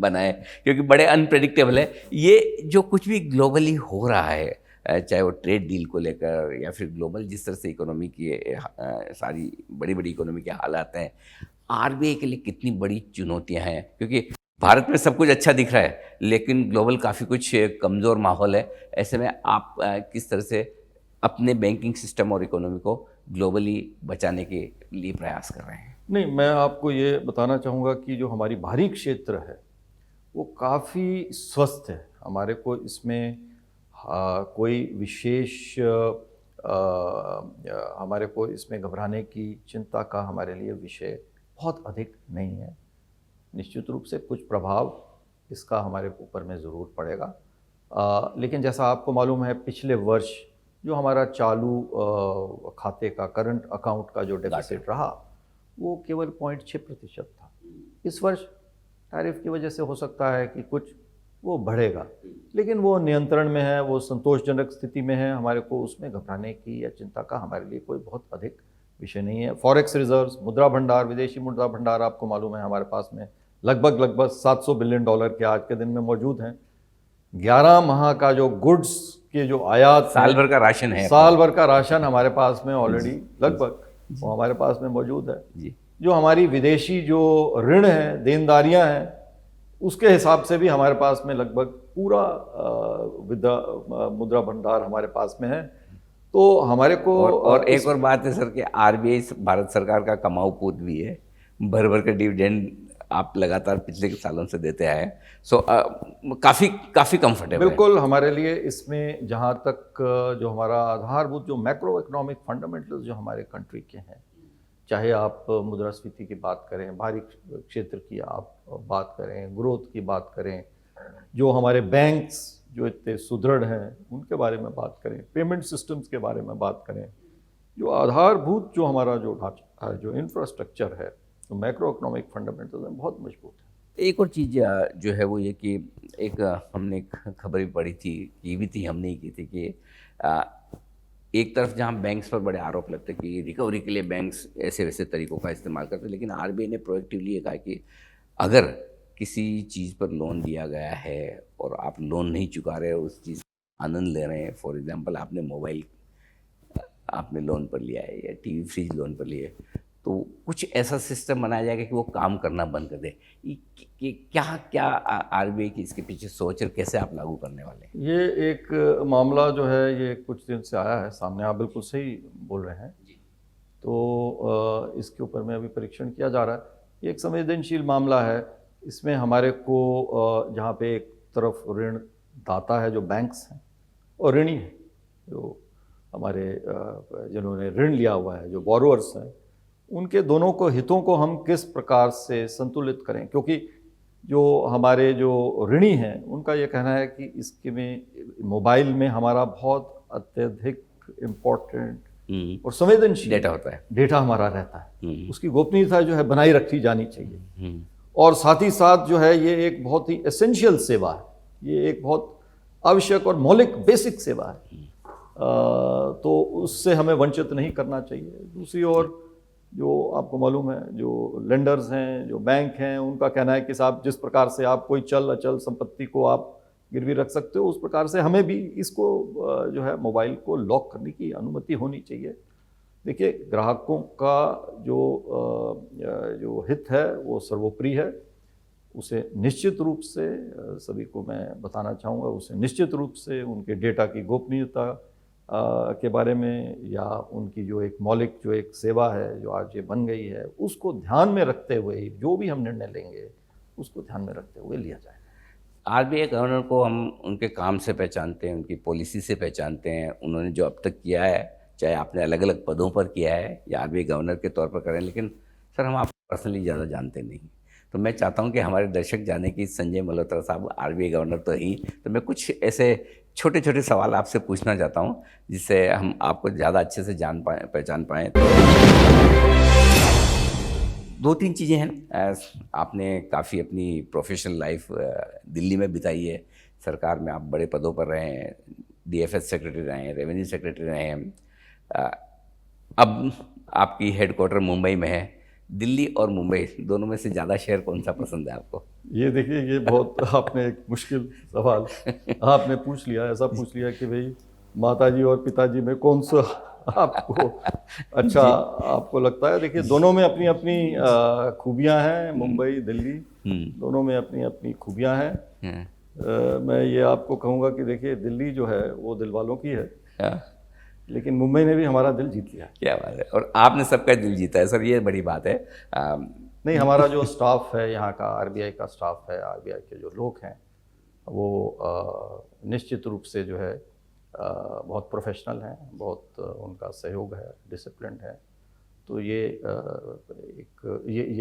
बनाए, क्योंकि बड़े अनप्रेडिक्टेबल है ये जो कुछ भी ग्लोबली हो रहा है, चाहे वो ट्रेड डील को लेकर या फिर ग्लोबल जिस तरह से इकोनॉमी की सारी बड़ी बड़ी इकोनॉमी के हालात हैं, आरबीआई के लिए कितनी बड़ी चुनौतियां हैं। क्योंकि भारत में सब कुछ अच्छा दिख रहा है लेकिन ग्लोबल काफ़ी कुछ कमज़ोर माहौल है। ऐसे में आप किस तरह से अपने बैंकिंग सिस्टम और इकोनॉमी को ग्लोबली बचाने के लिए प्रयास कर रहे हैं? नहीं, मैं आपको ये बताना चाहूँगा कि जो हमारी बाहरी क्षेत्र है वो काफ़ी स्वस्थ है। हमारे को इसमें कोई विशेष हमारे को इसमें घबराने की चिंता का हमारे लिए विषय बहुत अधिक नहीं है। निश्चित रूप से कुछ प्रभाव इसका हमारे ऊपर में ज़रूर पड़ेगा, लेकिन जैसा आपको मालूम है पिछले वर्ष जो हमारा चालू खाते का करंट अकाउंट का जो डेफिसिट रहा वो केवल 0.6% था। इस वर्ष टैरिफ की वजह से हो सकता है कि कुछ वो बढ़ेगा, लेकिन वो नियंत्रण में है, वो संतोषजनक स्थिति में है। हमारे को उसमें घबराने की या चिंता का हमारे लिए कोई बहुत अधिक विषय नहीं है। फॉरेक्स रिजर्व्स, मुद्रा भंडार, विदेशी मुद्रा भंडार आपको मालूम है हमारे पास में लगभग 700 बिलियन डॉलर के आज के दिन में मौजूद हैं। 11 माह का जो गुड्स के जो आयात, साल भर का राशन है, साल भर का राशन हमारे पास में ऑलरेडी लगभग वो हमारे पास में मौजूद है जी। जो हमारी विदेशी जो ऋण है, देनदारियां हैं, उसके हिसाब से भी हमारे पास में लगभग पूरा मुद्रा भंडार हमारे पास में है। तो हमारे को और एक और बात है सर कि आरबीआई भारत सरकार का कमाऊ पूत भी है, भर भर के डिविडेंड आप लगातार पिछले सालों से देते आए। सो काफ़ी कंफर्टेबल बिल्कुल हमारे लिए इसमें जहाँ तक जो हमारा आधारभूत जो मैक्रो इकोनॉमिक फंडामेंटल्स जो हमारे कंट्री के हैं, चाहे आप मुद्रास्फीति की बात करें, बाहरी क्षेत्र की आप बात करें, ग्रोथ की बात करें, जो हमारे बैंक्स जो इतने सुदृढ़ हैं उनके बारे में बात करें, पेमेंट सिस्टम्स के बारे में बात करें, जो आधारभूत जो हमारा जो ढांचा है, जो इंफ्रास्ट्रक्चर है, तो मैक्रो इकोनॉमिक फंडामेंटल्स में बहुत मजबूत है। एक और चीज़ जो है वो ये कि एक हमने खबर भी पढ़ी थी, ये भी थी, हमने ही की थी कि एक तरफ जहाँ बैंक्स पर बड़े आरोप लगते कि रिकवरी के लिए बैंक्स ऐसे वैसे तरीक़ों का इस्तेमाल करते, लेकिन आरबीआई ने प्रोएक्टिवली ये कहा कि अगर किसी चीज़ पर लोन दिया गया है और आप लोन नहीं चुका रहे, उस चीज़ का आनंद ले रहे हैं, फॉर एग्जांपल आपने मोबाइल आपने लोन पर लिया है या टीवी फ्रिज लोन पर लिए, तो कुछ ऐसा सिस्टम बनाया जाएगा कि वो काम करना बंद कर दे। क्या आरबीआई की इसके पीछे सोच और कैसे आप लागू करने वाले हैं? ये एक मामला जो है ये कुछ दिन से आया है सामने, आप बिल्कुल सही बोल रहे हैं। तो इसके ऊपर में अभी परीक्षण किया जा रहा है। ये एक संवेदनशील मामला है। इसमें हमारे को जहाँ पे एक तरफ ऋण दाता है जो बैंक्स हैं और ऋणी है जो हमारे जिन्होंने ऋण लिया हुआ है, जो बोरोअर्स हैं, उनके दोनों को हितों को हम किस प्रकार से संतुलित करें, क्योंकि जो हमारे जो ऋणी हैं उनका ये कहना है कि इसके में मोबाइल में हमारा बहुत अत्यधिक इम्पोर्टेंट और संवेदनशील डेटा होता है, डेटा हमारा रहता है, उसकी गोपनीयता जो है बनाई रखी जानी चाहिए। और साथ ही साथ जो है ये एक बहुत ही एसेंशियल सेवा है, ये एक बहुत आवश्यक और मौलिक बेसिक सेवा है, तो उससे हमें वंचित नहीं करना चाहिए। दूसरी ओर जो आपको मालूम है जो लेंडर्स हैं, जो बैंक हैं, उनका कहना है कि साहब जिस प्रकार से आप कोई चल अचल संपत्ति को आप गिरवी रख सकते हो, उस प्रकार से हमें भी इसको जो है मोबाइल को लॉक करने की अनुमति होनी चाहिए। देखिए, ग्राहकों का जो हित है वो सर्वोपरि है, उसे निश्चित रूप से सभी को मैं बताना चाहूँगा, उसे निश्चित रूप से उनके डेटा की गोपनीयता के बारे में या उनकी जो एक मौलिक जो एक सेवा है जो आज ये बन गई है, उसको ध्यान में रखते हुए जो भी हम निर्णय लेंगे उसको ध्यान में रखते हुए लिया जाए। आरबीआई गवर्नर को हम उनके काम से पहचानते हैं, उनकी पॉलिसी से पहचानते हैं, उन्होंने जो अब तक किया है, चाहे आपने अलग अलग पदों पर किया है या आरबीआई गवर्नर के तौर पर करें, लेकिन सर हम आपको पर्सनली ज़्यादा जानते नहीं। तो मैं चाहता हूं कि हमारे दर्शक जाने कि संजय मल्होत्रा साहब आरबीआई गवर्नर तो ही, तो मैं कुछ ऐसे छोटे छोटे सवाल आपसे पूछना चाहता हूं जिससे हम आपको ज़्यादा अच्छे से जान पाएँ, पहचान पाएँ। दो तीन चीज़ें हैं, आपने काफ़ी अपनी प्रोफेशनल लाइफ दिल्ली में बिताई है, सरकार में आप बड़े पदों पर रहे हैं, डीएफएस सेक्रेटरी रहे हैं, रेवेन्यू सेक्रेटरी रहे हैं, अब आपकी हेडक्वार्टर मुंबई में है। दिल्ली और मुंबई दोनों में से ज़्यादा शहर कौन सा पसंद है आपको? ये देखिए, ये बहुत आपने एक मुश्किल सवाल आपने पूछ लिया, ऐसा पूछ लिया कि भाई माताजी और पिताजी में कौन सा आपको अच्छा आपको लगता है। देखिए, दोनों में अपनी अपनी खूबियां हैं। मुंबई दिल्ली दोनों में अपनी अपनी खूबियां हैं। मैं ये आपको कहूँगा कि देखिए, दिल्ली जो है वो दिल वालों की है, लेकिन मुंबई ने भी हमारा दिल जीत लिया। क्या बात है, और आपने सबका दिल जीता है सर, ये बड़ी बात है। नहीं, हमारा जो स्टाफ है यहाँ का, आरबीआई का स्टाफ है, आरबीआई के जो लोग हैं वो निश्चित रूप से जो है बहुत प्रोफेशनल हैं, बहुत उनका सहयोग है, डिसिप्लिन है। तो ये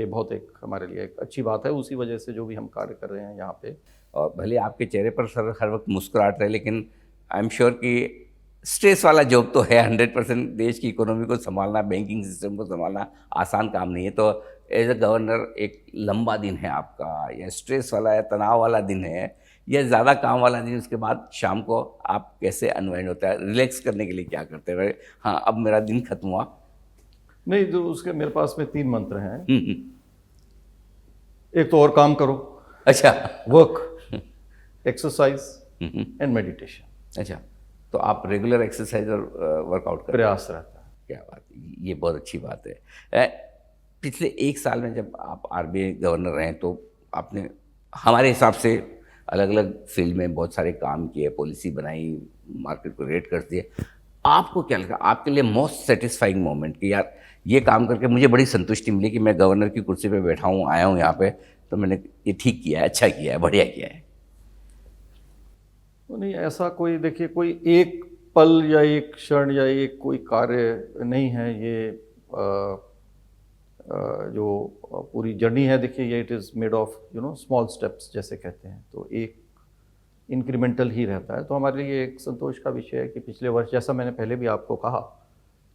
बहुत एक हमारे लिए एक अच्छी बात है। उसी वजह से जो भी हम कार्य कर रहे हैं यहाँ पे, और भले आपके चेहरे पर सर हर वक्त मुस्कुराहट रहे, लेकिन आई एम श्योर कि स्ट्रेस वाला जॉब तो है 100%। देश की इकोनॉमी को संभालना, बैंकिंग सिस्टम को संभालना आसान काम नहीं है। तो एज अ गवर्नर एक लंबा दिन है आपका, या स्ट्रेस वाला या तनाव वाला दिन है, या ज़्यादा काम वाला दिन, उसके बाद शाम को आप कैसे अनवाइंड होता है, रिलैक्स करने के लिए क्या करते हैं? हाँ, अब मेरा दिन खत्म हुआ। नहीं, तो उसके मेरे पास में 3 मंत्र हैं। एक तो और काम करो, अच्छा, वर्क, एक्सरसाइज एंड मेडिटेशन। अच्छा, तो आप रेगुलर एक्सरसाइज और वर्कआउट करते हैं? प्रयास रहता है। क्या बात, ये बहुत अच्छी बात है। पिछले 1 साल में जब आप आरबीआई गवर्नर रहे तो आपने हमारे हिसाब से अलग अलग फील्ड में बहुत सारे काम किए, पॉलिसी बनाई, मार्केट को रेट कर दिए। आपको क्या लगा, आपके लिए मोस्ट सेटिस्फाइंग मोमेंट कि यार ये काम करके मुझे बड़ी संतुष्टि मिली कि मैं गवर्नर की कुर्सी पे बैठा हूँ, आया हूँ यहाँ पे, तो मैंने ये ठीक किया है, अच्छा किया है, बढ़िया किया है? तो नहीं, ऐसा कोई देखिए कोई एक पल या एक क्षण या एक कोई कार्य नहीं है। ये जो पूरी जर्नी है, देखिए ये it is made of small steps जैसे कहते हैं, तो एक इंक्रीमेंटल ही रहता है। तो हमारे लिए एक संतोष का विषय है कि पिछले वर्ष, जैसा मैंने पहले भी आपको कहा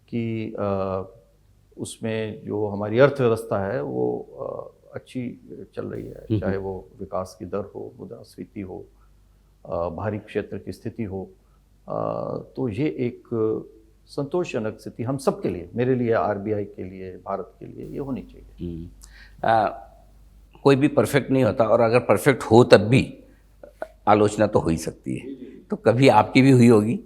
कि उसमें जो हमारी अर्थव्यवस्था है वो अच्छी चल रही है, चाहे वो विकास की दर हो, मुद्रास्फीति हो, बाहरी क्षेत्र की स्थिति हो। तो ये एक संतोषजनक स्थिति हम सब के लिए, मेरे लिए, आरबीआई के लिए, भारत के लिए ये होनी चाहिए। कोई भी परफेक्ट नहीं होता, और अगर परफेक्ट हो तब भी आलोचना तो हो ही सकती है। तो कभी आपकी भी हुई होगी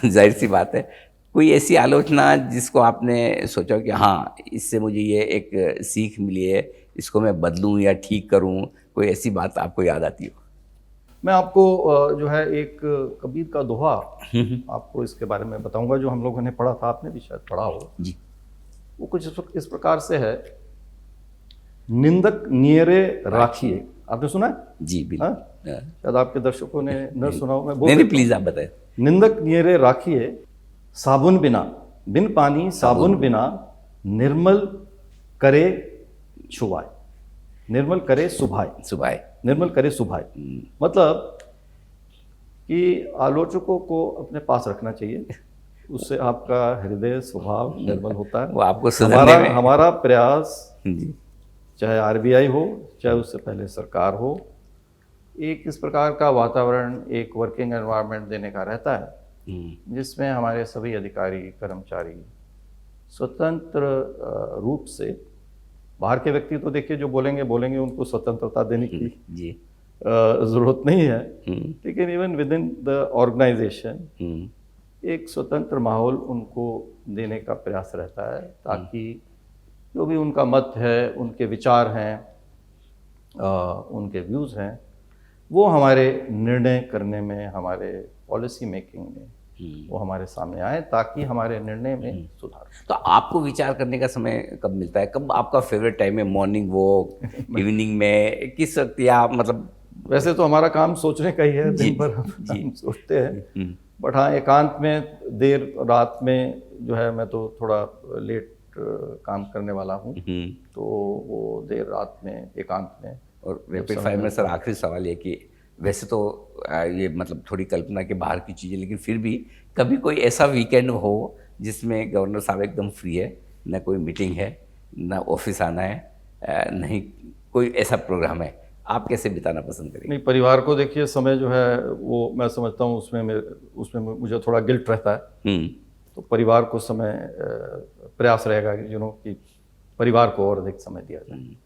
जाहिर सी बात है। कोई ऐसी आलोचना जिसको आपने सोचा कि हाँ, इससे मुझे ये एक सीख मिली है, इसको मैं बदलूं या ठीक करूं, कोई ऐसी बात आपको याद आती हो? मैं आपको जो है एक कबीर का दोहा आपको इसके बारे में बताऊंगा, जो हम लोगों ने पढ़ा था, आपने भी शायद पढ़ा हो जी। वो कुछ इस प्रकार से है, निंदक नियरे राखिए। आपने सुना है? जी बिल्कुल। शायद आपके दर्शकों ने न सुना हो, मैं बोल नहीं, प्लीज आप बताएं। निंदक नियरे राखिए, साबुन बिना, बिन पानी साबुन बिना, निर्मल करे छुभाए, निर्मल करे सुभाए, सुभाए, निर्मल करे सुभाए। मतलब कि आलोचकों को अपने पास रखना चाहिए, उससे आपका हृदय स्वभाव निर्मल होता है। वो आपको सुधारने में हमारा प्रयास, जी, चाहे आरबीआई हो, चाहे उससे पहले सरकार हो, एक इस प्रकार का वातावरण, एक वर्किंग एनवायरनमेंट देने का रहता है जिसमें हमारे सभी अधिकारी, कर्मचारी स्वतंत्र रूप से, बाहर के व्यक्ति तो देखिए जो बोलेंगे उनको स्वतंत्रता देने की ज़रूरत नहीं है, लेकिन even within the organisation एक स्वतंत्र माहौल उनको देने का प्रयास रहता है, ताकि जो भी उनका मत है, उनके विचार हैं, उनके व्यूज़ हैं, वो हमारे निर्णय करने में, हमारे पॉलिसी मेकिंग में वो हमारे सामने आए ताकि हमारे निर्णय में सुधार हो। तो आपको विचार करने का समय कब मिलता है? कब आपका फेवरेट टाइम है? मॉर्निंग वॉक, इवनिंग में, किस वक्त? या मतलब वैसे तो हमारा काम सोचने का ही है, जी, दिन भर जी। हम सोचते हैं, बट हाँ एकांत में देर रात में जो है, मैं तो थोड़ा लेट काम करने वाला हूँ, तो वो देर रात में एकांत में। और रैपिड फायर में सर आखिरी सवाल ये कि वैसे तो ये मतलब थोड़ी कल्पना के बाहर की चीज़ है, लेकिन फिर भी कभी कोई ऐसा वीकेंड हो जिसमें गवर्नर साहब एकदम फ्री है, ना कोई मीटिंग है, ना ऑफिस आना है, नहीं कोई ऐसा प्रोग्राम है, आप कैसे बिताना पसंद करेंगे? नहीं, परिवार को देखिए समय जो है वो मैं समझता हूँ उसमें मुझे थोड़ा गिल्ट रहता है, तो परिवार को समय प्रयास रहेगा कि परिवार को और अधिक समय दिया जाए।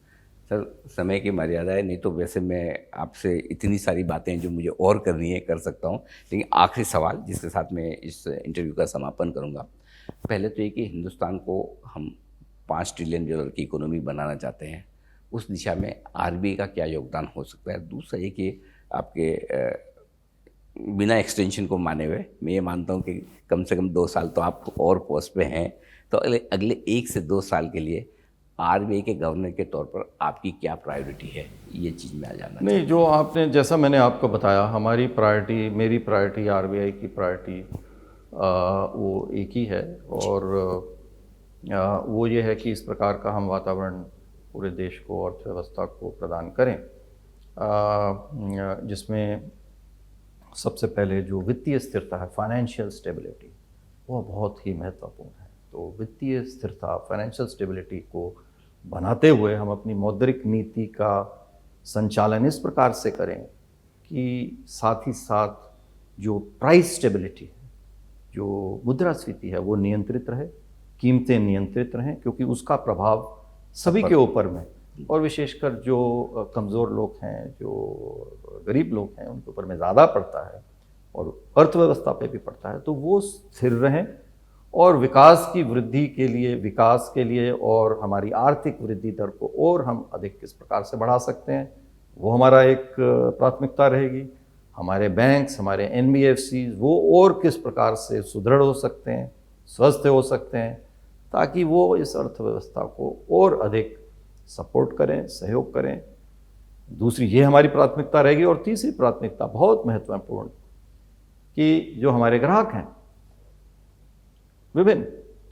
सर समय की मर्यादा है, नहीं तो वैसे मैं आपसे इतनी सारी बातें जो मुझे और करनी है कर सकता हूँ, लेकिन आखिरी सवाल जिसके साथ मैं इस इंटरव्यू का समापन करूँगा, पहले तो ये कि हिंदुस्तान को हम 5 ट्रिलियन डॉलर की इकोनॉमी बनाना चाहते हैं, उस दिशा में आरबीआई का क्या योगदान हो सकता है? दूसरा ये कि आपके बिना एक्सटेंशन को माने हुए मैं ये मानता हूँ कि कम से कम 2 साल तो आप और पोस्ट पे हैं, तो अगले 1 से 2 साल के लिए आरबीआई के गवर्नर के तौर पर आपकी क्या प्रायोरिटी है, ये चीज़ में आ जाना। नहीं, जो आपने जैसा मैंने आपको बताया, हमारी प्रायोरिटी, मेरी प्रायोरिटी, आरबीआई की प्रायोरिटी वो एक ही है, और वो ये है कि इस प्रकार का हम वातावरण पूरे देश को, अर्थव्यवस्था को प्रदान करें जिसमें सबसे पहले जो वित्तीय स्थिरता है, फाइनेंशियल स्टेबिलिटी, वो बहुत ही महत्वपूर्ण है। तो वित्तीय स्थिरता, फाइनेंशियल स्टेबिलिटी को बनाते हुए हम अपनी मौद्रिक नीति का संचालन इस प्रकार से करें कि साथ ही साथ जो प्राइस स्टेबिलिटी है, जो मुद्रास्फीति है, वो नियंत्रित रहे, कीमतें नियंत्रित रहें, क्योंकि उसका प्रभाव सभी के ऊपर में, और विशेषकर जो कमज़ोर लोग हैं, जो गरीब लोग हैं, उनके ऊपर में ज़्यादा पड़ता है, और अर्थव्यवस्था पे भी पड़ता है। तो वो स्थिर रहें, और विकास के लिए और हमारी आर्थिक वृद्धि दर को और हम अधिक किस प्रकार से बढ़ा सकते हैं, वो हमारा एक प्राथमिकता रहेगी। हमारे बैंक्स, हमारे एनबीएफसीज, वो और किस प्रकार से सुदृढ़ हो सकते हैं, स्वस्थ हो सकते हैं, ताकि वो इस अर्थव्यवस्था को और अधिक सपोर्ट करें, सहयोग करें। दूसरी ये हमारी प्राथमिकता रहेगी। और तीसरी प्राथमिकता बहुत महत्वपूर्ण, कि जो हमारे ग्राहक हैं विभिन्न,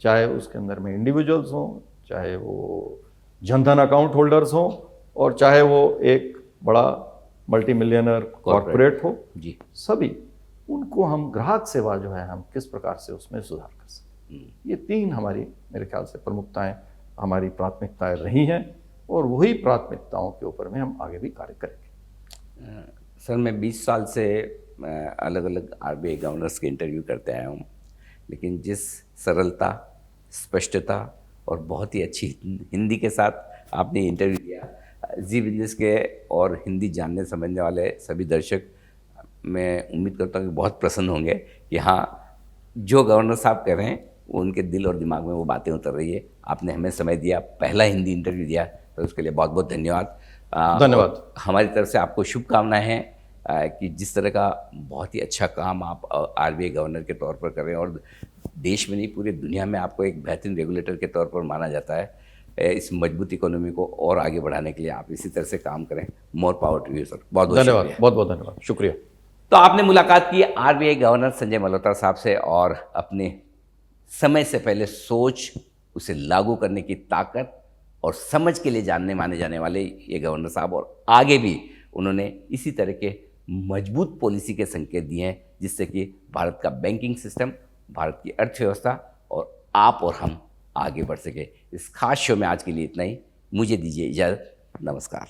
चाहे उसके अंदर में इंडिविजुअल्स हों, चाहे वो जनधन अकाउंट होल्डर्स हों, और चाहे वो एक बड़ा मल्टी मिलियनर कॉर्पोरेट हो जी, सभी उनको हम ग्राहक सेवा जो है हम किस प्रकार से उसमें सुधार कर सकते। ये 3 हमारी मेरे ख्याल से प्रमुखताएं, हमारी प्राथमिकताएं रही हैं, और वही प्राथमिकताओं के ऊपर में हम आगे भी कार्य करेंगे। सर मैं 20 साल से अलग अलग आरबीआई गवर्नर्स के इंटरव्यू करते आया हूँ, लेकिन जिस सरलता, स्पष्टता और बहुत ही अच्छी हिंदी के साथ आपने इंटरव्यू दिया, जी बिजनेस के और हिंदी जानने समझने वाले सभी दर्शक, मैं उम्मीद करता हूँ कि बहुत प्रसन्न होंगे कि हाँ, जो गवर्नर साहब कह रहे हैं वो उनके दिल और दिमाग में वो बातें उतर रही है। आपने हमें समय दिया, पहला हिंदी इंटरव्यू दिया, तो उसके लिए बहुत बहुत धन्यवाद। धन्यवाद। हमारी तरफ से आपको शुभकामनाएं हैं कि जिस तरह का बहुत ही अच्छा काम आप आरबीआई गवर्नर के तौर पर कर रहे हैं, और देश में नहीं पूरी दुनिया में आपको एक बेहतरीन रेगुलेटर के तौर पर माना जाता है। इस मजबूत इकोनॉमी को और आगे बढ़ाने के लिए आप इसी तरह से काम करें। More power to you sir. बहुत बहुत धन्यवाद, बहुत बहुत धन्यवाद, शुक्रिया। तो आपने मुलाकात की आरबीआई गवर्नर संजय मल्होत्रा साहब से, और अपने समय से पहले सोच, उसे लागू करने की ताकत और समझ के लिए जानने माने जाने वाले ये गवर्नर साहब, और आगे भी उन्होंने इसी तरह के मजबूत पॉलिसी के संकेत दिए हैं, जिससे कि भारत का बैंकिंग सिस्टम, भारत की अर्थव्यवस्था और आप और हम आगे बढ़ सके। इस खास शो में आज के लिए इतना ही। मुझे दीजिए इजाज़त। नमस्कार।